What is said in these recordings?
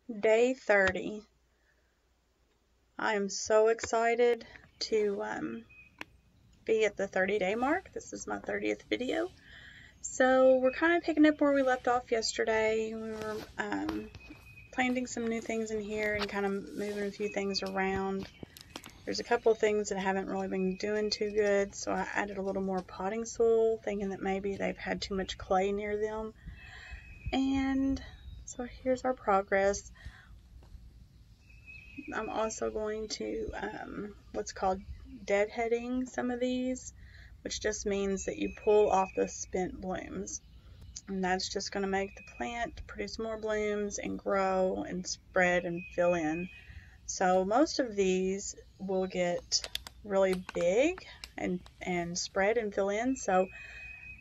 Day 30. I am so excited to be at the 30-day mark. This is my 30th video. So we're kind of picking up where we left off yesterday. We were planting some new things in here and kind of moving a few things around. There's a couple of things that haven't really been doing too good, so I added a little more potting soil, thinking that maybe they've had too much clay near them. And so here's our progress. I'm also going to what's called deadheading some of these, which just means that you pull off the spent blooms. And that's just going to make the plant produce more blooms and grow and spread and fill in. So most of these will get really big and spread and fill in. So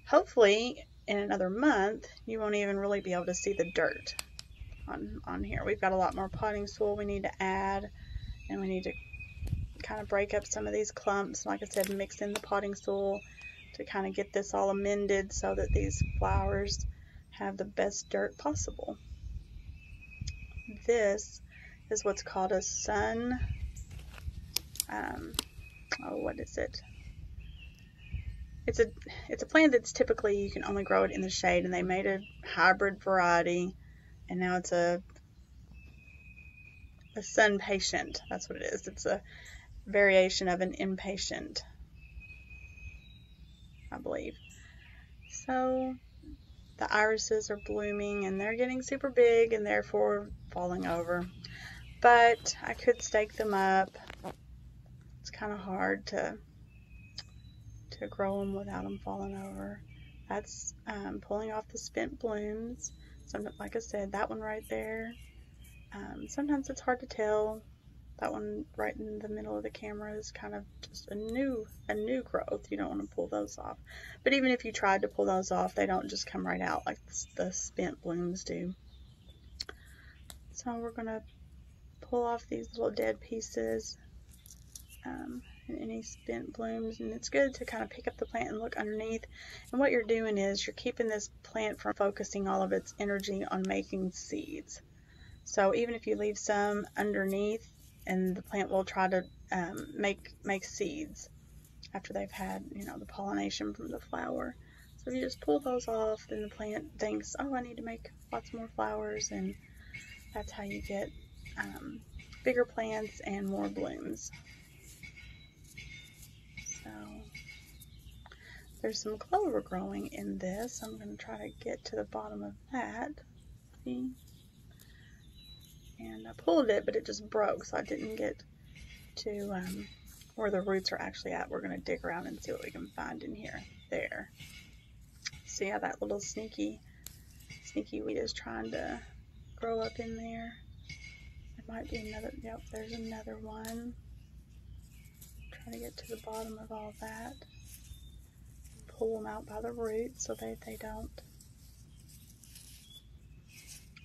hopefully in another month you won't even really be able to see the dirt on here. We've got a lot more potting soil we need to add, and we need to kind of break up some of these clumps. Like I said, mix in the potting soil to kind of get this all amended so that these flowers have the best dirt possible. This is what's called a sun, what is it? It's a plant that's typically you can only grow it in the shade, and they made a hybrid variety, and now it's a sun patient. That's what it is. It's a variation of an impatient, I believe. So the irises are blooming and they're getting super big and therefore falling over. But I could stake them up. It's kind of hard to grow them without them falling over. That's pulling off the spent blooms. Like I said, that one right there. Sometimes it's hard to tell. That one right in the middle of the camera is kind of just a new growth. You don't want to pull those off. But even if you tried to pull those off, they don't just come right out like the spent blooms do. So we're going to pull off these little dead pieces and any spent blooms. And it's good to kind of pick up the plant and look underneath. And what you're doing is you're keeping this plant from focusing all of its energy on making seeds. So even if you leave some underneath, and the plant will try to make seeds after they've had, the pollination from the flower. So if you just pull those off, then the plant thinks, oh, I need to make lots more flowers, and that's how you get bigger plants and more blooms. So there's some clover growing in this. I'm going to try to get to the bottom of that. See? And I pulled it, but it just broke, so I didn't get to where the roots are actually at. We're going to dig around and see what we can find in here. There. See how that little sneaky weed is trying to grow up in there? There might be another. Yep, there's another one. Try to get to the bottom of all that. Pull them out by the roots so that they don't.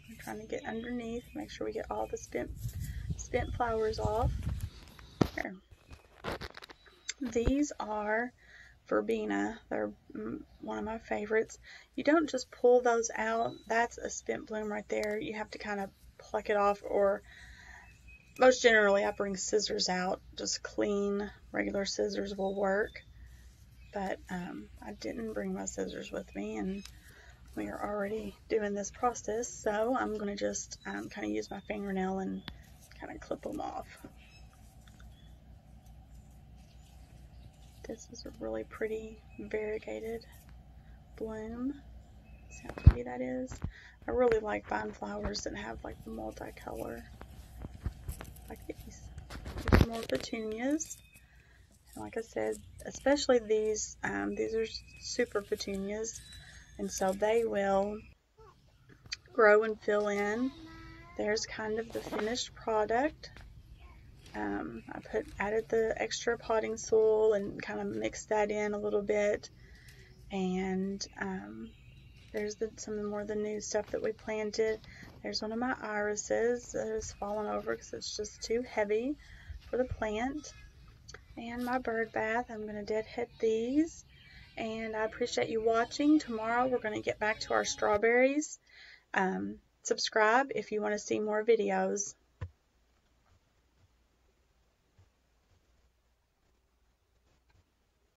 I'm trying to get underneath, make sure we get all the spent flowers off. Here. These are verbena. They're one of my favorites. You don't just pull those out. That's a spent bloom right there. You have to kind of pluck it off, or most generally I bring scissors out. Just clean, regular scissors will work. But I didn't bring my scissors with me, and we are already doing this process, so I'm going to just kind of use my fingernail and kind of clip them off. This is a really pretty variegated bloom. See how pretty that is? I really like buying flowers that have like the multicolor, like these. There's more petunias. And like I said, especially these are super petunias. And so they will grow and fill in. There's kind of the finished product. I added the extra potting soil and kind of mixed that in a little bit. And there's some more of the new stuff that we planted. There's one of my irises that has fallen over because it's just too heavy for the plant. And my bird bath, I'm going to deadhead these. And I appreciate you watching. Tomorrow we're going to get back to our strawberries. Subscribe if you want to see more videos.